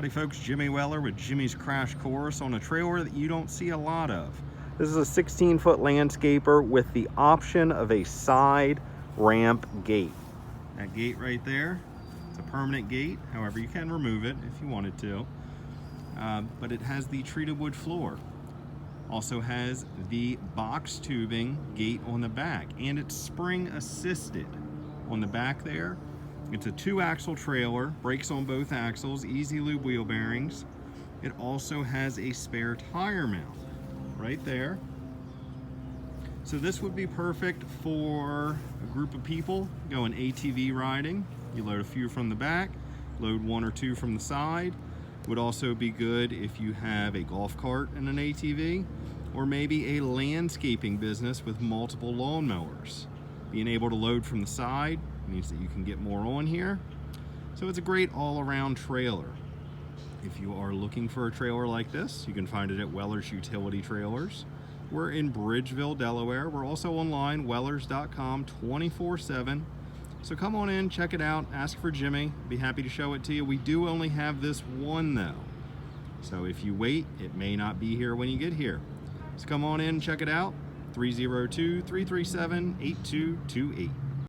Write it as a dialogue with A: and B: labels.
A: Howdy folks, Jimmy Weller with Jimmy's Crash Course on a trailer that you don't see a lot of. This is a 16-foot landscaper with the option of a side ramp gate. That gate right there, it's a permanent gate. However, you can remove it if you wanted to. But it has the treated wood floor. Also has the box tubing gate on the back, and it's spring assisted on the back there. It's a 2-axle trailer, brakes on both axles, easy lube wheel bearings. It also has a spare tire mount right there. So this would be perfect for a group of people going ATV riding. You load a few from the back, load 1 or 2 from the side. Would also be good if you have a golf cart and an ATV, or maybe a landscaping business with multiple lawnmowers. Being able to load from the side means that you can get more on here. So it's a great all-around trailer. If you are looking for a trailer like this, you can find it at Weller's Utility Trailers. We're in Bridgeville, Delaware. We're also online, wellers.com, 24/7. So come on in, check it out, ask for Jimmy. Be happy to show it to you. We do only have this one though. So if you wait, it may not be here when you get here. So come on in, check it out. 302-337-8228.